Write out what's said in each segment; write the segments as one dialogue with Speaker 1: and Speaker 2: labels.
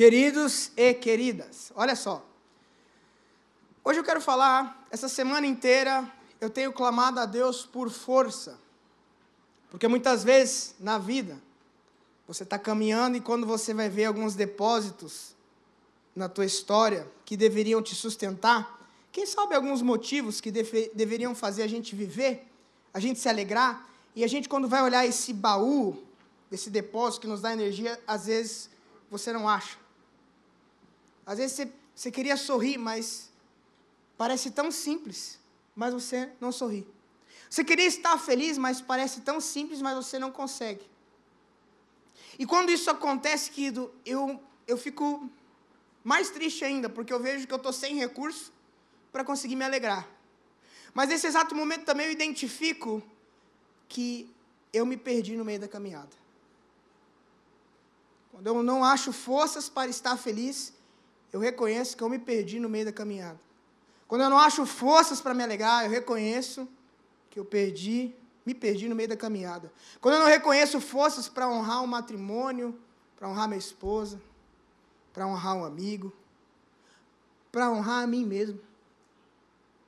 Speaker 1: Queridos e queridas, olha só. Hoje eu quero falar, essa semana inteira eu tenho clamado a Deus por força. Porque muitas vezes na vida, você está caminhando e quando você vai ver alguns depósitos na tua história que deveriam te sustentar, quem sabe alguns motivos que deveriam fazer a gente viver, a gente se alegrar, e a gente quando vai olhar esse baú, esse depósito que nos dá energia, às vezes você não acha. Às vezes você queria sorrir, mas parece tão simples, mas você não sorri. Você queria estar feliz, mas parece tão simples, mas você não consegue. E quando isso acontece, querido, eu fico mais triste ainda, porque eu vejo que eu estou sem recurso para conseguir me alegrar. Mas nesse exato momento também eu identifico que eu me perdi no meio da caminhada. Quando eu não acho forças para estar feliz, eu reconheço que eu me perdi no meio da caminhada. Quando eu não acho forças para me alegrar, eu reconheço que eu me perdi no meio da caminhada. Quando eu não reconheço forças para honrar um matrimônio, para honrar minha esposa, para honrar um amigo, para honrar a mim mesmo,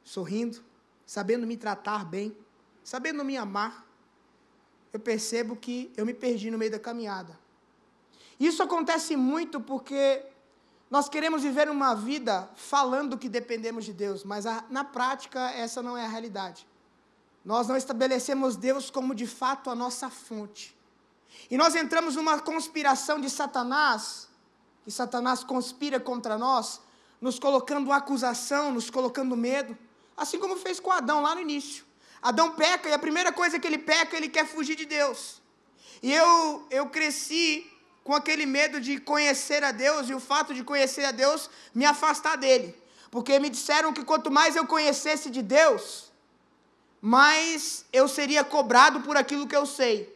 Speaker 1: sorrindo, sabendo me tratar bem, sabendo me amar, eu percebo que eu me perdi no meio da caminhada. Isso acontece muito porque nós queremos viver uma vida falando que dependemos de Deus, mas na prática essa não é a realidade. Nós não estabelecemos Deus como de fato a nossa fonte. E nós entramos numa conspiração de Satanás, que Satanás conspira contra nós, nos colocando acusação, nos colocando medo, assim como fez com Adão lá no início. Adão peca e a primeira coisa que ele peca, ele quer fugir de Deus. E eu cresci com aquele medo de conhecer a Deus e o fato de conhecer a Deus me afastar dele. Porque me disseram que quanto mais eu conhecesse de Deus, mais eu seria cobrado por aquilo que eu sei.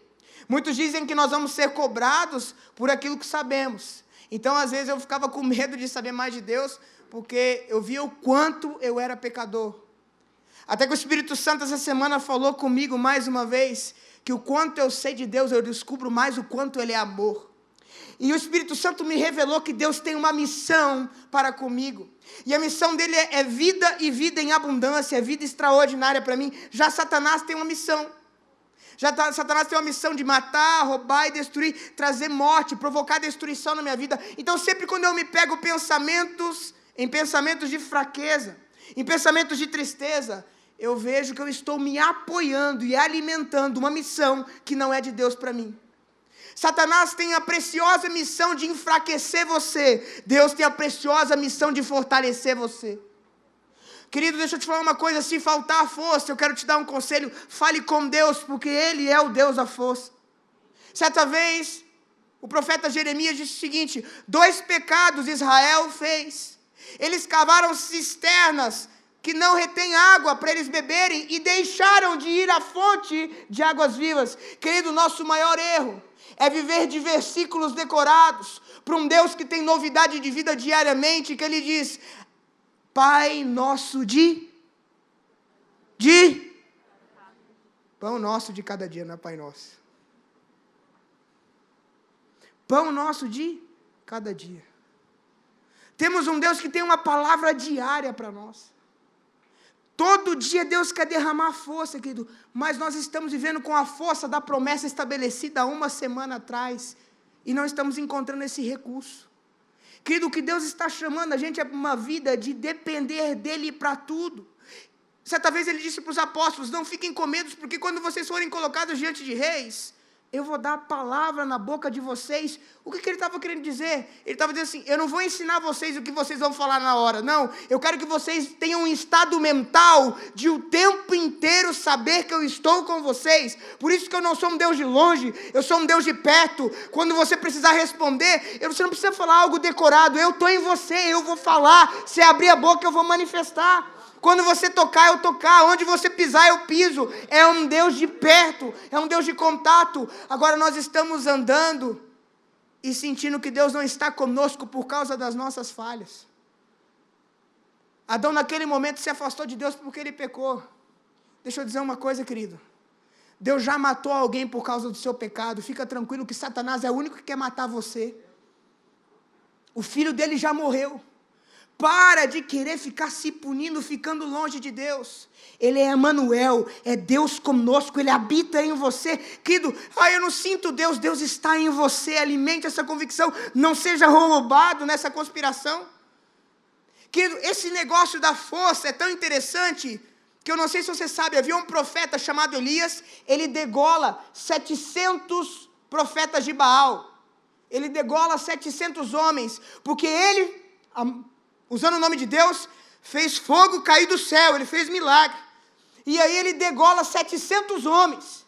Speaker 1: Muitos dizem que nós vamos ser cobrados por aquilo que sabemos. Então, às vezes, eu ficava com medo de saber mais de Deus, porque eu via o quanto eu era pecador. Até que o Espírito Santo essa semana falou comigo mais uma vez, que o quanto eu sei de Deus, eu descubro mais o quanto Ele é amor. E o Espírito Santo me revelou que Deus tem uma missão para comigo. E a missão dele é vida e vida em abundância, é vida extraordinária para mim. Já Satanás tem uma missão. Satanás tem uma missão de matar, roubar e destruir, trazer morte, provocar destruição na minha vida. Então sempre quando eu me pego em pensamentos de fraqueza, em pensamentos de tristeza, eu vejo que eu estou me apoiando e alimentando uma missão que não é de Deus para mim. Satanás tem a preciosa missão de enfraquecer você. Deus tem a preciosa missão de fortalecer você. Querido, deixa eu te falar uma coisa. Se faltar força, eu quero te dar um conselho. Fale com Deus, porque Ele é o Deus da força. Certa vez, o profeta Jeremias disse o seguinte: 2 pecados Israel fez. Eles cavaram cisternas que não retêm água para eles beberem e deixaram de ir à fonte de águas vivas. Querido, nosso maior erro é viver de versículos decorados para um Deus que tem novidade de vida diariamente, que Ele diz: Pai nosso de pão nosso de cada dia, não é Pai nosso. Pão nosso de cada dia. Temos um Deus que tem uma palavra diária para nós. Todo dia Deus quer derramar força, querido, mas nós estamos vivendo com a força da promessa estabelecida há uma semana atrás, e não estamos encontrando esse recurso. Querido, o que Deus está chamando a gente é uma vida de depender dEle para tudo. Certa vez Ele disse para os apóstolos: não fiquem com medo, porque quando vocês forem colocados diante de reis, eu vou dar a palavra na boca de vocês. O que ele estava querendo dizer? Ele estava dizendo assim: eu não vou ensinar vocês o que vocês vão falar na hora. Não, eu quero que vocês tenham um estado mental de o tempo inteiro saber que eu estou com vocês. Por isso que eu não sou um Deus de longe, eu sou um Deus de perto. Quando você precisar responder, você não precisa falar algo decorado. Eu estou em você, eu vou falar. Se abrir a boca, eu vou manifestar. Quando você tocar, eu tocar. Onde você pisar, eu piso. É um Deus de perto. É um Deus de contato. Agora nós estamos andando e sentindo que Deus não está conosco por causa das nossas falhas. Adão naquele momento se afastou de Deus porque ele pecou. Deixa eu dizer uma coisa, querido. Deus já matou alguém por causa do seu pecado. Fica tranquilo que Satanás é o único que quer matar você. O filho dele já morreu. Para de querer ficar se punindo, ficando longe de Deus. Ele é Emanuel, é Deus conosco, Ele habita em você. Querido, eu não sinto Deus, Deus está em você. Alimente essa convicção, não seja roubado nessa conspiração. Querido, esse negócio da força é tão interessante, que eu não sei se você sabe, havia um profeta chamado Elias, ele degola 700 profetas de Baal. Ele degola 700 homens, porque ele, usando o nome de Deus, fez fogo cair do céu, ele fez milagre. E aí ele degola 700 homens.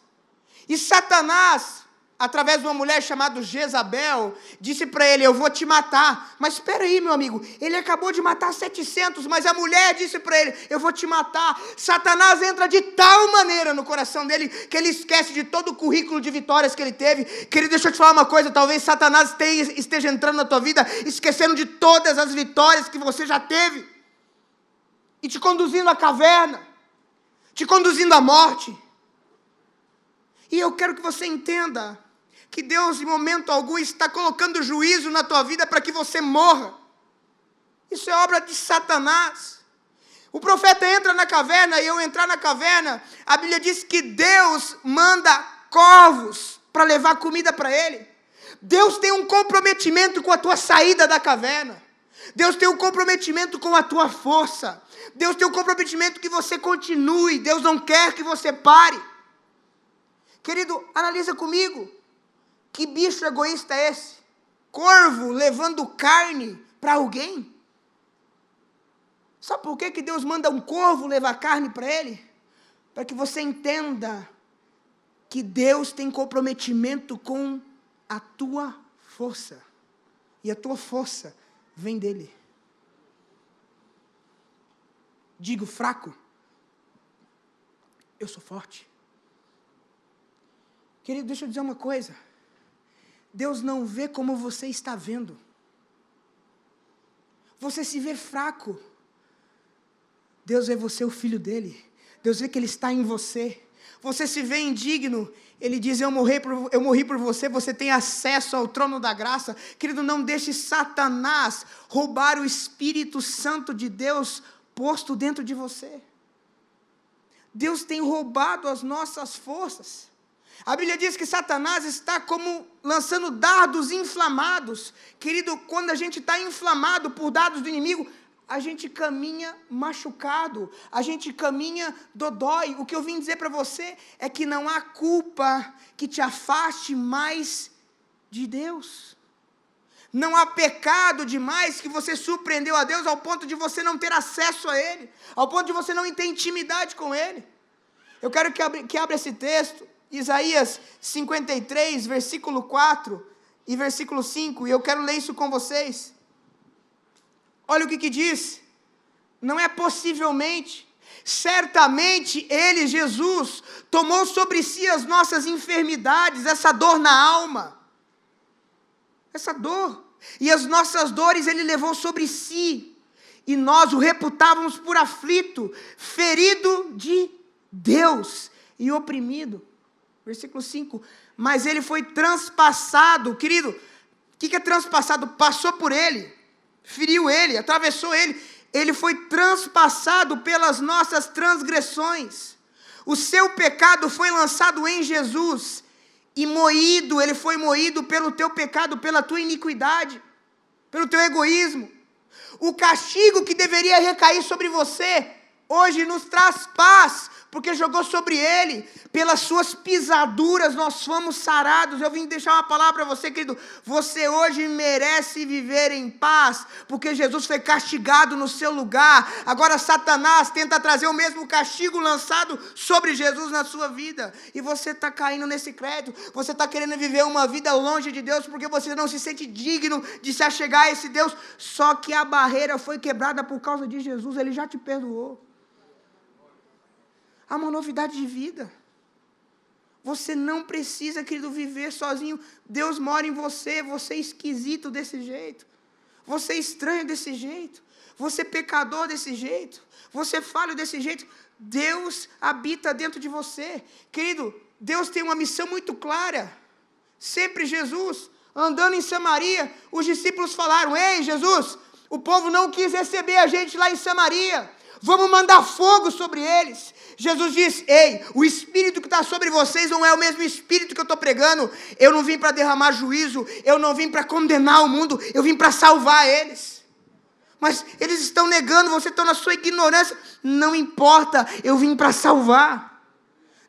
Speaker 1: E Satanás, através de uma mulher chamada Jezabel, disse para ele, eu vou te matar. Mas espera aí, meu amigo, ele acabou de matar 700, mas a mulher disse para ele, eu vou te matar. Satanás entra de tal maneira no coração dele, que ele esquece de todo o currículo de vitórias que ele teve. Querido, deixa eu te falar uma coisa, talvez Satanás esteja entrando na tua vida, esquecendo de todas as vitórias que você já teve, e te conduzindo à caverna, te conduzindo à morte. E eu quero que você entenda que Deus, em momento algum, está colocando juízo na tua vida para que você morra. Isso é obra de Satanás. O profeta entra na caverna, e eu entrar na caverna, a Bíblia diz que Deus manda corvos para levar comida para ele. Deus tem um comprometimento com a tua saída da caverna. Deus tem um comprometimento com a tua força. Deus tem um comprometimento que você continue. Deus não quer que você pare. Querido, analisa comigo. Que bicho egoísta é esse? Corvo levando carne para alguém? Sabe por que Deus manda um corvo levar carne para ele? Para que você entenda que Deus tem comprometimento com a tua força. E a tua força vem dele. Digo fraco, eu sou forte. Querido, deixa eu dizer uma coisa. Deus não vê como você está vendo. Você se vê fraco. Deus vê você, o filho dele. Deus vê que ele está em você. Você se vê indigno. Ele diz, eu morri por você, você tem acesso ao trono da graça. Querido, não deixe Satanás roubar o Espírito Santo de Deus posto dentro de você. Deus tem roubado as nossas forças. A Bíblia diz que Satanás está como lançando dardos inflamados. Querido, quando a gente está inflamado por dardos do inimigo, a gente caminha machucado, a gente caminha dodói. O que eu vim dizer para você é que não há culpa que te afaste mais de Deus. Não há pecado demais que você surpreendeu a Deus ao ponto de você não ter acesso a Ele, ao ponto de você não ter intimidade com Ele. Eu quero que abra esse texto, Isaías 53, versículo 4 e versículo 5, e eu quero ler isso com vocês. Olha o que diz. Não é possivelmente, certamente Ele, Jesus, tomou sobre si as nossas enfermidades, essa dor na alma. Essa dor. E as nossas dores Ele levou sobre si. E nós o reputávamos por aflito, ferido de Deus e oprimido. Versículo 5. Mas Ele foi transpassado. Querido, o que é transpassado? Passou por Ele. Feriu Ele, atravessou Ele. Ele foi transpassado pelas nossas transgressões. O seu pecado foi lançado em Jesus. E moído, Ele foi moído pelo teu pecado, pela tua iniquidade, pelo teu egoísmo. O castigo que deveria recair sobre você, hoje nos traz paz, porque jogou sobre Ele, pelas suas pisaduras nós fomos sarados. Eu vim deixar uma palavra para você, querido, você hoje merece viver em paz, porque Jesus foi castigado no seu lugar. Agora Satanás tenta trazer o mesmo castigo lançado sobre Jesus na sua vida, e você está caindo nesse crédito, você está querendo viver uma vida longe de Deus, porque você não se sente digno de se achegar a esse Deus, só que a barreira foi quebrada por causa de Jesus, Ele já te perdoou. Há uma novidade de vida. Você não precisa, querido, viver sozinho. Deus mora em você. Você é esquisito desse jeito. Você é estranho desse jeito. Você é pecador desse jeito. Você é falho desse jeito. Deus habita dentro de você. Querido, Deus tem uma missão muito clara. Sempre Jesus Andando em Samaria, os discípulos falaram: ei, Jesus, o povo não quis receber a gente lá em Samaria. Vamos mandar fogo sobre eles. Jesus disse: ei, o Espírito que está sobre vocês não é o mesmo Espírito que eu estou pregando. Eu não vim para derramar juízo, eu não vim para condenar o mundo, eu vim para salvar eles. Mas eles estão negando, você está na sua ignorância. Não importa, eu vim para salvar.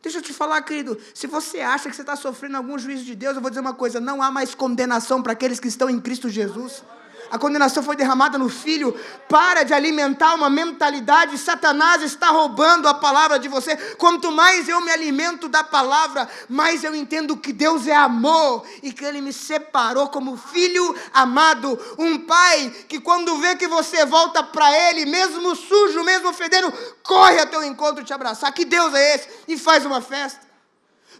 Speaker 1: Deixa eu te falar, querido, se você acha que você está sofrendo algum juízo de Deus, eu vou dizer uma coisa: não há mais condenação para aqueles que estão em Cristo Jesus. A condenação foi derramada no Filho. Para de alimentar uma mentalidade. Satanás está roubando a palavra de você. Quanto mais eu me alimento da palavra, mais eu entendo que Deus é amor e que Ele me separou como filho amado. Um pai que quando vê que você volta para Ele, mesmo sujo, mesmo fedendo, corre ao teu encontro te abraçar. Que Deus é esse? E faz uma festa.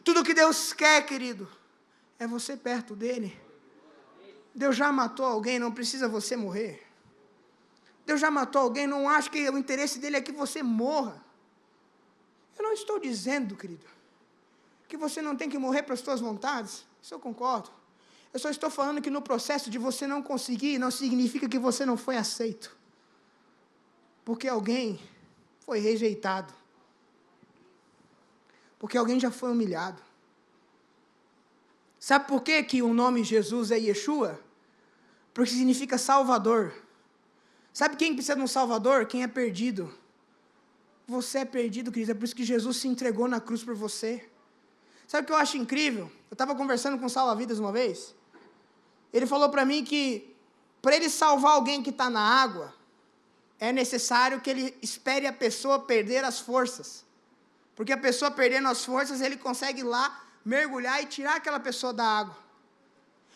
Speaker 1: Tudo que Deus quer, querido, é você perto dEle. Deus já matou alguém, não precisa você morrer. Deus já matou alguém, não acho que o interesse dele é que você morra. Eu não estou dizendo, querido, que você não tem que morrer para as suas vontades. Isso eu concordo. Eu só estou falando que no processo de você não conseguir, não significa que você não foi aceito. Porque alguém foi rejeitado. Porque alguém já foi humilhado. Sabe por que o nome Jesus é Yeshua? Porque significa Salvador. Sabe quem precisa de um Salvador? Quem é perdido. Você é perdido, querido. É por isso que Jesus se entregou na cruz por você. Sabe o que eu acho incrível? Eu estava conversando com o Salva-Vidas uma vez. Ele falou para mim que para ele salvar alguém que está na água, é necessário que ele espere a pessoa perder as forças. Porque a pessoa perdendo as forças, ele consegue ir lá mergulhar e tirar aquela pessoa da água.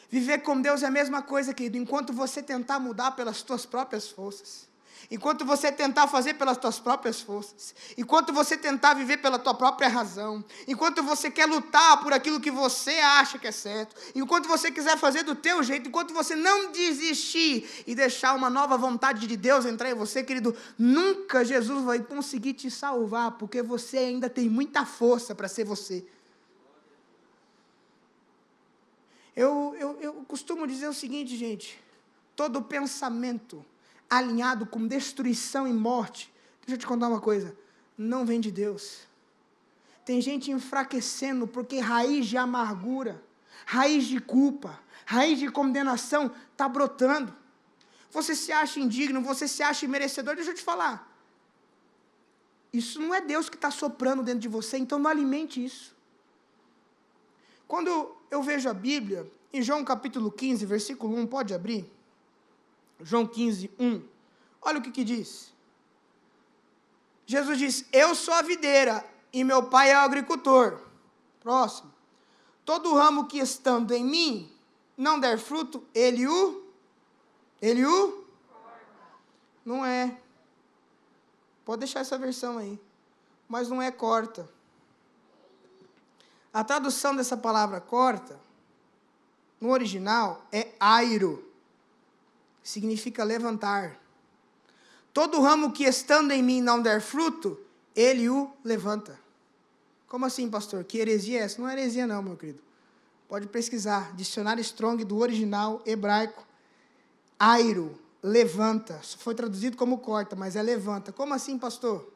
Speaker 1: Viver com Deus é a mesma coisa, querido, enquanto você tentar mudar pelas tuas próprias forças, enquanto você tentar fazer pelas tuas próprias forças, enquanto você tentar viver pela tua própria razão, enquanto você quer lutar por aquilo que você acha que é certo, enquanto você quiser fazer do teu jeito, enquanto você não desistir e deixar uma nova vontade de Deus entrar em você, querido, nunca Jesus vai conseguir te salvar, porque você ainda tem muita força para ser você. Eu costumo dizer o seguinte, gente: todo pensamento alinhado com destruição e morte, deixa eu te contar uma coisa, não vem de Deus. Tem gente enfraquecendo porque raiz de amargura, raiz de culpa, raiz de condenação está brotando. Você se acha indigno, você se acha merecedor, deixa eu te falar. Isso não é Deus que está soprando dentro de você, então não alimente isso. Quando eu vejo a Bíblia, em João capítulo 15, versículo 1, pode abrir? João 15, 1. Olha o que diz. Jesus diz: eu sou a videira e meu pai é o agricultor. Próximo. Todo ramo que estando em mim não der fruto, ele o? Não é. Pode deixar essa versão aí. Mas não é corta. A tradução dessa palavra corta, no original, é airo. Significa levantar. Todo ramo que estando em mim não der fruto, ele o levanta. Como assim, pastor? Que heresia é essa? Não é heresia não, meu querido. Pode pesquisar. Dicionário Strong do original hebraico. Airo, levanta. Foi traduzido como corta, mas é levanta. Como assim, pastor?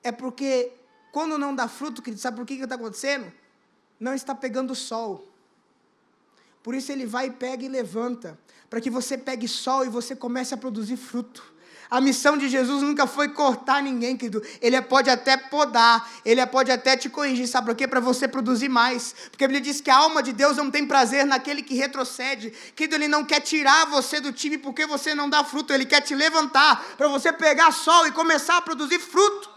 Speaker 1: É porque quando não dá fruto, querido, sabe por que está acontecendo? Não está pegando sol. Por isso ele vai e pega e levanta. Para que você pegue sol e você comece a produzir fruto. A missão de Jesus nunca foi cortar ninguém, querido. Ele pode até podar, ele pode até te corrigir. Sabe por quê? Para você produzir mais. Porque a Bíblia diz que a alma de Deus não tem prazer naquele que retrocede. Querido, ele não quer tirar você do time porque você não dá fruto. Ele quer te levantar para você pegar sol e começar a produzir fruto.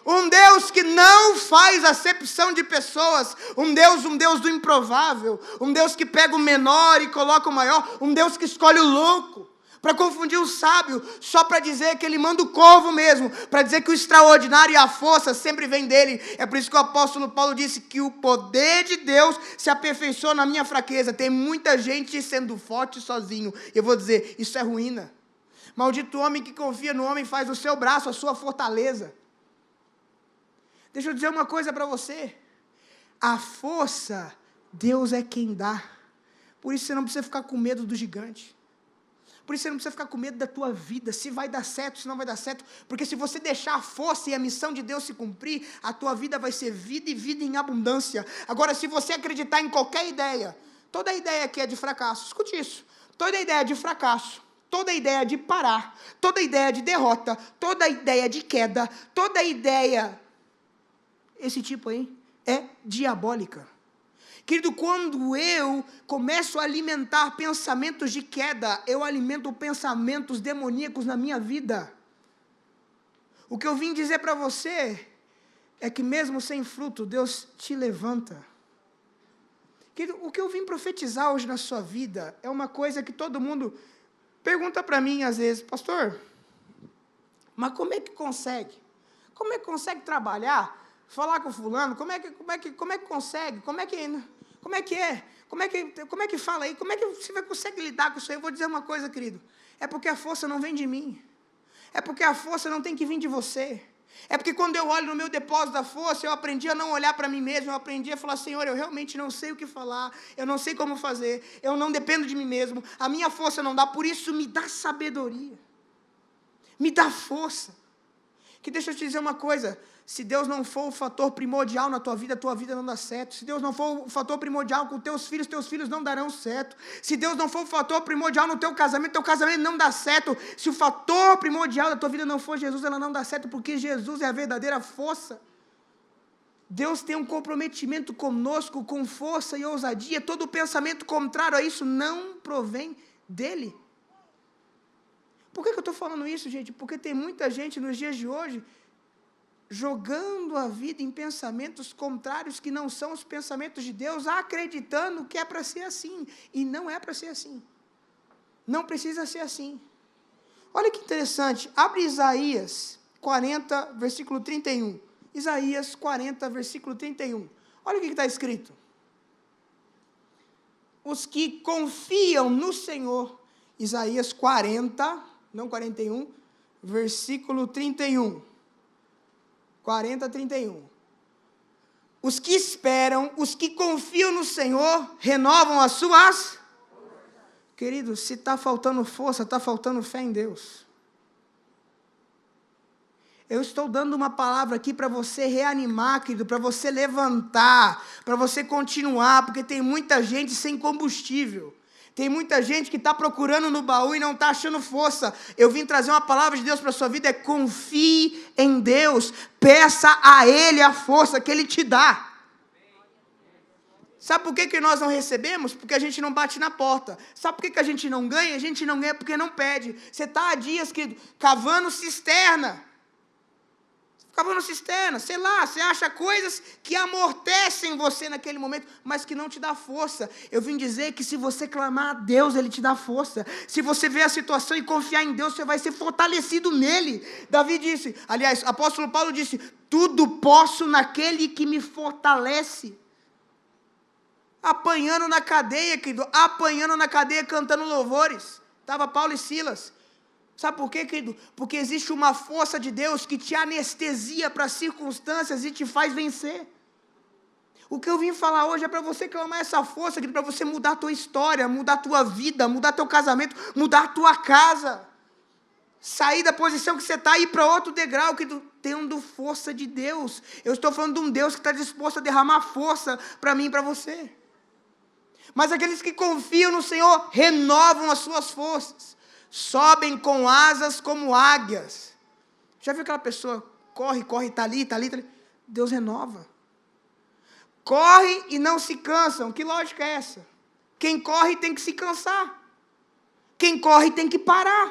Speaker 1: Um Deus que não faz acepção de pessoas, um Deus do improvável, um Deus que pega o menor e coloca o maior, um Deus que escolhe o louco, para confundir o sábio, só para dizer que ele manda o corvo mesmo, para dizer que o extraordinário e a força sempre vem dele. É por isso que o apóstolo Paulo disse que o poder de Deus se aperfeiçoa na minha fraqueza. Tem muita gente sendo forte sozinho. Eu vou dizer, isso é ruína. Maldito homem que confia no homem faz do seu braço a sua fortaleza. Deixa eu dizer uma coisa para você. A força, Deus é quem dá. Por isso você não precisa ficar com medo do gigante. Por isso você não precisa ficar com medo da tua vida, se vai dar certo, se não vai dar certo, porque se você deixar a força e a missão de Deus se cumprir, a tua vida vai ser vida e vida em abundância. Agora, se você acreditar em qualquer ideia, toda ideia que é de fracasso, escute isso, toda ideia de fracasso, toda ideia de parar, toda ideia de derrota, toda ideia de queda, toda ideia, esse tipo aí, é diabólica. Querido, quando eu começo a alimentar pensamentos de queda, eu alimento pensamentos demoníacos na minha vida. O que eu vim dizer para você é que mesmo sem fruto, Deus te levanta. Querido, o que eu vim profetizar hoje na sua vida é uma coisa que todo mundo pergunta para mim às vezes, pastor, mas como é que consegue? Como é que consegue trabalhar? Falar com fulano, como é que consegue? Como é que é? Como é que fala aí? Como é que você consegue lidar com isso aí? Eu vou dizer uma coisa, querido. É porque a força não vem de mim. É porque a força não tem que vir de você. É porque quando eu olho no meu depósito da força, eu aprendi a não olhar para mim mesmo, eu aprendi a falar, Senhor, eu realmente não sei o que falar, eu não sei como fazer, eu não dependo de mim mesmo, a minha força não dá, por isso me dá sabedoria. Me dá força. Que deixa eu te dizer uma coisa, se Deus não for o fator primordial na tua vida não dá certo. Se Deus não for o fator primordial com teus filhos não darão certo. Se Deus não for o fator primordial no teu casamento não dá certo. Se o fator primordial da tua vida não for Jesus, ela não dá certo, porque Jesus é a verdadeira força. Deus tem um comprometimento conosco, com força e ousadia. Todo pensamento contrário a isso não provém dele. Por que eu estou falando isso, gente? Porque tem muita gente nos dias de hoje jogando a vida em pensamentos contrários que não são os pensamentos de Deus, acreditando que é para ser assim, e não é para ser assim. Não precisa ser assim. Olha que interessante, abre Isaías 40, versículo 31. Isaías 40, versículo 31. Olha o que está escrito. Os que confiam no Senhor, Isaías 40, não 41, versículo 31. 40, 31. Os que esperam, os que confiam no Senhor, renovam as suas... Querido, se está faltando força, está faltando fé em Deus. Eu estou dando uma palavra aqui para você reanimar, querido, para você levantar, para você continuar, porque tem muita gente sem combustível. Tem muita gente que está procurando no baú e não está achando força. Eu vim trazer uma palavra de Deus para a sua vida, confie em Deus, peça a Ele a força que Ele te dá. Sabe por que nós não recebemos? Porque a gente não bate na porta. Sabe por que a gente não ganha? A gente não ganha porque não pede. Você está há dias cavando cisterna, sei lá, você acha coisas que amortecem você naquele momento, mas que não te dá força. Eu vim dizer que se você clamar a Deus, Ele te dá força. Se você ver a situação e confiar em Deus, você vai ser fortalecido nele. Davi disse, aliás, apóstolo Paulo disse, tudo posso naquele que me fortalece. Apanhando na cadeia, querido, cantando louvores. Estava Paulo e Silas. Sabe por quê, querido? Porque existe uma força de Deus que te anestesia para as circunstâncias e te faz vencer. O que eu vim falar hoje é para você clamar essa força, querido, para você mudar a tua história, mudar a tua vida, mudar teu casamento, mudar a tua casa. Sair da posição que você está e ir para outro degrau, querido, tendo força de Deus. Eu estou falando de um Deus que está disposto a derramar força para mim e para você. Mas aqueles que confiam no Senhor renovam as suas forças. Sobem com asas como águias. Já viu aquela pessoa, corre, está ali. Deus renova. Corre e não se cansam. Que lógica é essa? Quem corre tem que se cansar. Quem corre tem que parar.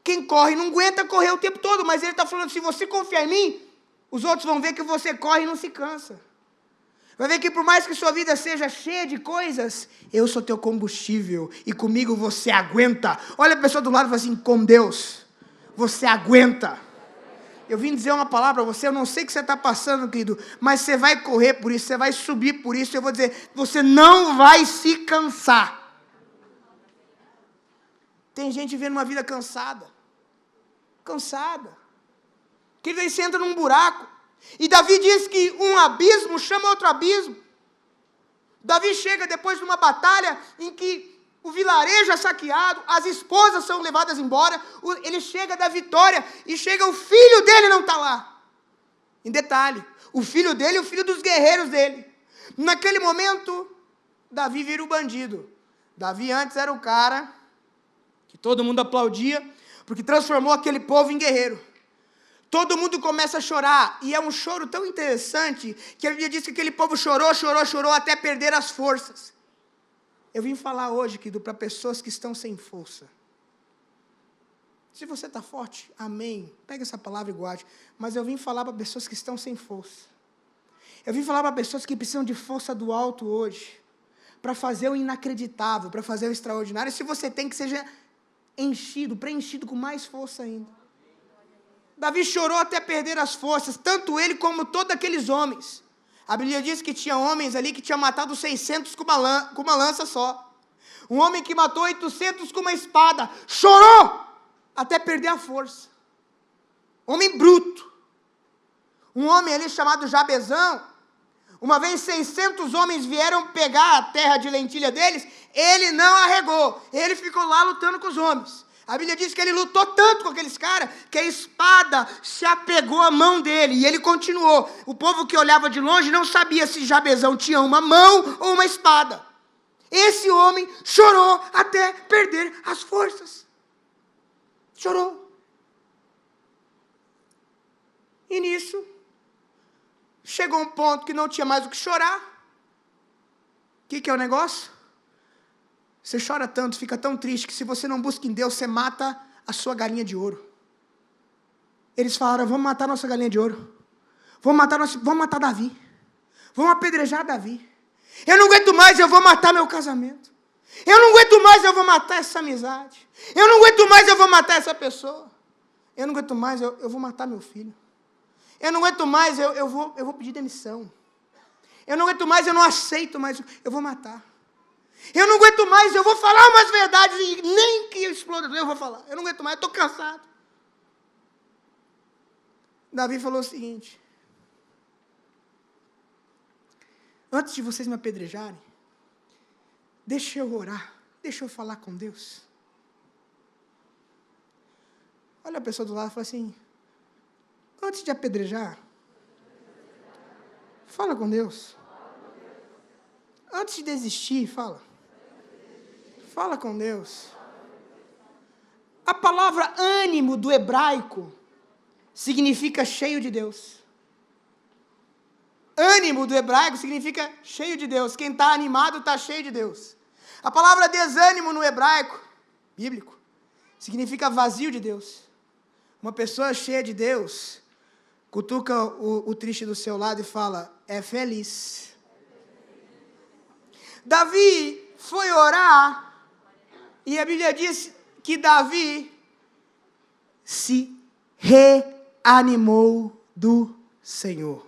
Speaker 1: Quem corre não aguenta correr o tempo todo, mas ele está falando, se você confiar em mim, os outros vão ver que você corre e não se cansa. Vai ver que por mais que sua vida seja cheia de coisas, eu sou teu combustível e comigo você aguenta. Olha a pessoa do lado e fala assim, com Deus, você aguenta. Eu vim dizer uma palavra para você, eu não sei o que você está passando, querido, mas você vai correr por isso, você vai subir por isso, eu vou dizer, você não vai se cansar. Tem gente vivendo uma vida cansada. Querido, aí você entra num buraco. E Davi diz que um abismo chama outro abismo. Davi chega depois de uma batalha em que o vilarejo é saqueado, as esposas são levadas embora, ele chega da vitória e chega o filho dele não está lá. Em detalhe, o filho dele e o filho dos guerreiros dele. Naquele momento, Davi vira o bandido. Davi antes era o cara que todo mundo aplaudia, porque transformou aquele povo em guerreiro. Todo mundo começa a chorar, e é um choro tão interessante, que a Bíblia diz que aquele povo chorou, chorou, chorou, até perder as forças. Eu vim falar hoje, querido, para pessoas que estão sem força. Se você está forte, amém, pega essa palavra e guarde, mas eu vim falar para pessoas que estão sem força. Eu vim falar para pessoas que precisam de força do alto hoje, para fazer o inacreditável, para fazer o extraordinário. Se você tem, que seja enchido, preenchido com mais força ainda. Davi chorou até perder as forças, tanto ele como todos aqueles homens. A Bíblia diz que tinha homens ali que tinham matado 600 com uma lança só. Um homem que matou 800 com uma espada, chorou até perder a força. Homem bruto. Um homem ali chamado Jabezão, uma vez 600 homens vieram pegar a terra de lentilha deles, ele não arregou, ele ficou lá lutando com os homens. A Bíblia diz que ele lutou tanto com aqueles caras, que a espada se apegou à mão dele, e ele continuou. O povo que olhava de longe não sabia se Jabezão tinha uma mão ou uma espada. Esse homem chorou até perder as forças. Chorou. E nisso, chegou um ponto que não tinha mais o que chorar. O que é o negócio? Você chora tanto, fica tão triste, que se você não busca em Deus, você mata a sua galinha de ouro. Eles falaram, vamos matar a nossa galinha de ouro. Vamos matar Davi. Vamos apedrejar Davi. Eu não aguento mais, eu vou matar meu casamento. Eu não aguento mais, eu vou matar essa amizade. Eu não aguento mais, eu vou matar essa pessoa. Eu não aguento mais, eu vou matar meu filho. Eu não aguento mais, eu vou pedir demissão. Eu não aguento mais, eu não aceito mais, eu vou matar. Eu não aguento mais, eu vou falar umas verdades, e nem que eu exploda, eu vou falar. Eu não aguento mais, eu estou cansado. Davi falou o seguinte: antes de vocês me apedrejarem, deixa eu orar, deixa eu falar com Deus. Olha a pessoa do lado e fala assim: antes de apedrejar, fala com Deus. Antes de desistir, fala com Deus. A palavra ânimo do hebraico significa cheio de Deus. Ânimo do hebraico significa cheio de Deus. Quem está animado está cheio de Deus. A palavra desânimo no hebraico, bíblico, significa vazio de Deus. Uma pessoa cheia de Deus cutuca o triste do seu lado e fala, é feliz. Davi foi orar, e a Bíblia diz que Davi se reanimou do Senhor.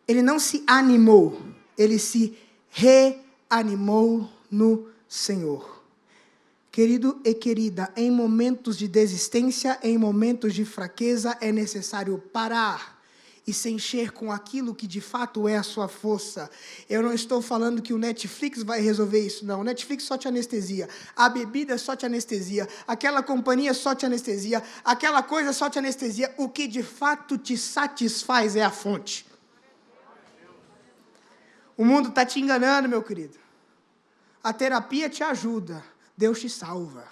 Speaker 1: Ele não se animou, ele se reanimou no Senhor. Querido e querida, em momentos de desistência, em momentos de fraqueza, é necessário parar e se encher com aquilo que de fato é a sua força. Eu não estou falando que o Netflix vai resolver isso, não. O Netflix só te anestesia, a bebida só te anestesia, aquela companhia só te anestesia, aquela coisa só te anestesia. O que de fato te satisfaz é a fonte. O mundo está te enganando, meu querido. A terapia te ajuda, Deus te salva.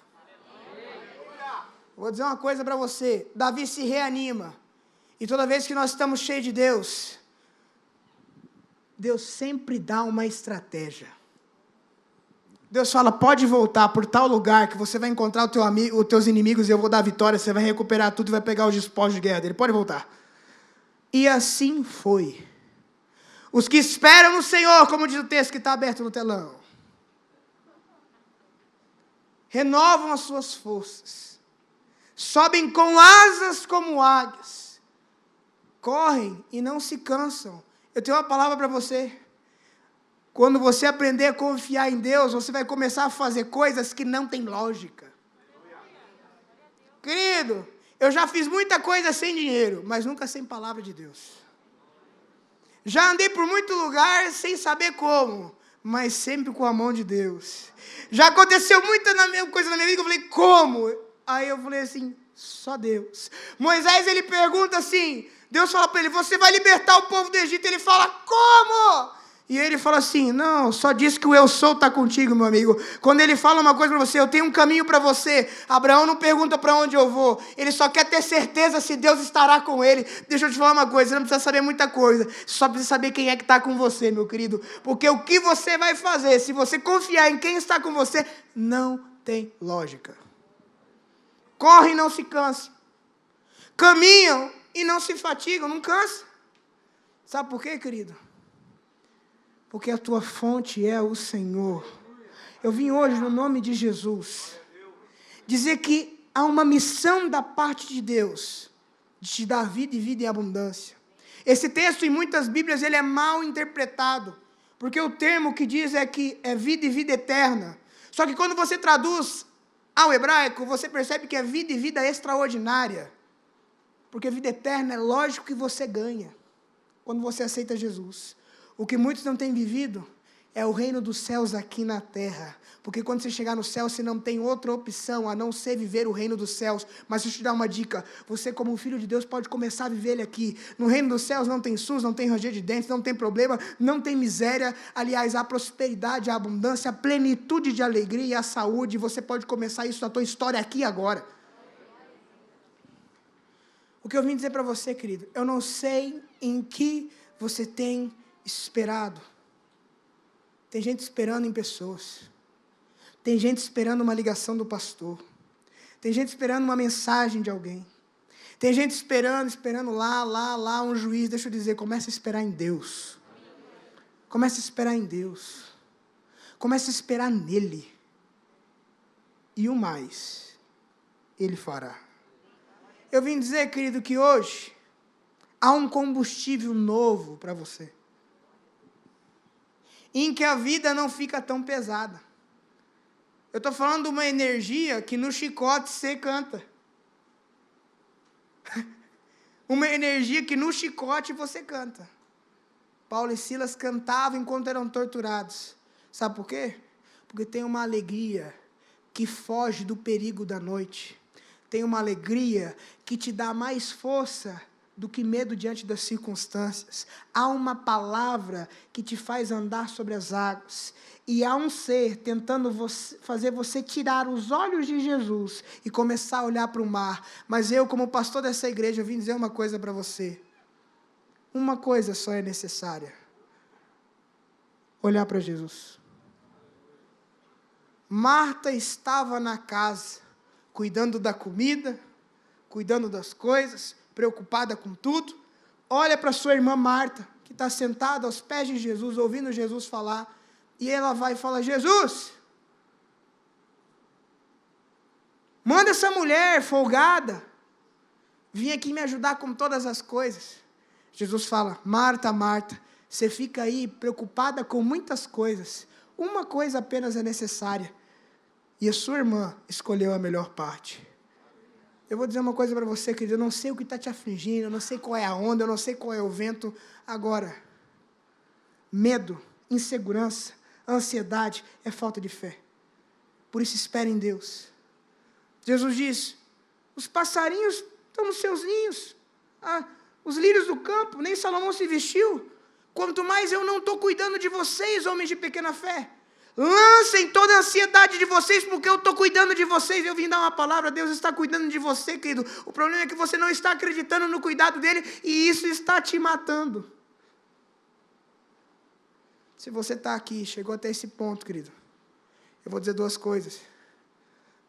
Speaker 1: Vou dizer uma coisa para você, Davi se reanima. E toda vez que nós estamos cheios de Deus, Deus sempre dá uma estratégia. Deus fala, pode voltar por tal lugar que você vai encontrar os teus inimigos e eu vou dar vitória, você vai recuperar tudo e vai pegar os despojos de guerra dele. Pode voltar. E assim foi. Os que esperam no Senhor, como diz o texto que está aberto no telão, renovam as suas forças, sobem com asas como águias, correm e não se cansam. Eu tenho uma palavra para você. Quando você aprender a confiar em Deus, você vai começar a fazer coisas que não têm lógica. Querido, eu já fiz muita coisa sem dinheiro, mas nunca sem palavra de Deus. Já andei por muito lugar sem saber como, mas sempre com a mão de Deus. Já aconteceu muita coisa na minha vida que eu falei, como? Aí eu falei assim, só Deus. Moisés, ele pergunta assim, Deus fala para ele, você vai libertar o povo do Egito. Ele fala, como? E ele fala assim, não, só diz que o eu sou está contigo, meu amigo. Quando ele fala uma coisa para você, eu tenho um caminho para você. Abraão não pergunta para onde eu vou. Ele só quer ter certeza se Deus estará com ele. Deixa eu te falar uma coisa, você não precisa saber muita coisa. Você só precisa saber quem é que está com você, meu querido. Porque o que você vai fazer, se você confiar em quem está com você, não tem lógica. Correm e não se cansam. Caminham e não se fatigam, não cansa. Sabe por quê, querido? Porque a tua fonte é o Senhor. Eu vim hoje, no nome de Jesus, dizer que há uma missão da parte de Deus, de te dar vida e vida em abundância. Esse texto, em muitas Bíblias, ele é mal interpretado, porque o termo que diz é que é vida e vida eterna. Só que quando você traduz ao hebraico, você percebe que é vida e vida extraordinária. Porque vida eterna é lógico que você ganha, quando você aceita Jesus. O que muitos não têm vivido é o reino dos céus aqui na terra. Porque quando você chegar no céu, você não tem outra opção a não ser viver o reino dos céus. Mas deixa eu te dar uma dica. Você, como filho de Deus, pode começar a viver ele aqui. No reino dos céus não tem SUS, não tem ranger de dentes, não tem problema, não tem miséria. Aliás, há prosperidade, há abundância, há plenitude de alegria e a saúde. Você pode começar isso na tua história aqui agora. O que eu vim dizer para você, querido, eu não sei em que você tem esperado. Tem gente esperando em pessoas. Tem gente esperando uma ligação do pastor. Tem gente esperando uma mensagem de alguém. Tem gente esperando lá um juiz. Deixa eu dizer, comece a esperar em Deus. Comece a esperar em Deus. Comece a esperar nele. E o mais, ele fará. Eu vim dizer, querido, que hoje há um combustível novo para você, em que a vida não fica tão pesada. Eu estou falando de uma energia que no chicote você canta. Uma energia que no chicote você canta. Paulo e Silas cantavam enquanto eram torturados. Sabe por quê? Porque tem uma alegria que foge do perigo da noite. Tem uma alegria que te dá mais força do que medo diante das circunstâncias. Há uma palavra que te faz andar sobre as águas. E há um ser tentando fazer você tirar os olhos de Jesus e começar a olhar para o mar. Mas eu, como pastor dessa igreja, vim dizer uma coisa para você. Uma coisa só é necessária. Olhar para Jesus. Marta estava na casa, cuidando da comida, cuidando das coisas, preocupada com tudo. Olha para sua irmã Marta, que está sentada aos pés de Jesus, ouvindo Jesus falar, e ela vai e fala, Jesus, manda essa mulher folgada vir aqui me ajudar com todas as coisas. Jesus fala, Marta, Marta, você fica aí preocupada com muitas coisas, uma coisa apenas é necessária, e a sua irmã escolheu a melhor parte. Eu vou dizer uma coisa para você, querido, eu não sei o que está te afligindo, eu não sei qual é a onda, eu não sei qual é o vento. Agora, medo, insegurança, ansiedade é falta de fé. Por isso espere em Deus. Jesus diz, os passarinhos estão nos seus ninhos, os lírios do campo, nem Salomão se vestiu. Quanto mais eu não estou cuidando de vocês, homens de pequena fé. Lancem toda a ansiedade de vocês, porque eu estou cuidando de vocês. Eu vim dar uma palavra, Deus está cuidando de você, querido. O problema é que você não está acreditando no cuidado dele, e isso está te matando. Se você está aqui, chegou até esse ponto, querido, eu vou dizer duas coisas.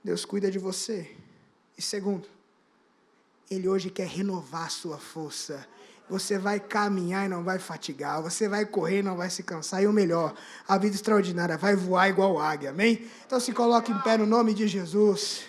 Speaker 1: Deus cuida de você. E segundo, Ele hoje quer renovar a sua força. Você vai caminhar e não vai fatigar. Você vai correr e não vai se cansar. E o melhor, a vida extraordinária vai voar igual águia. Amém? Então se coloque em pé no nome de Jesus.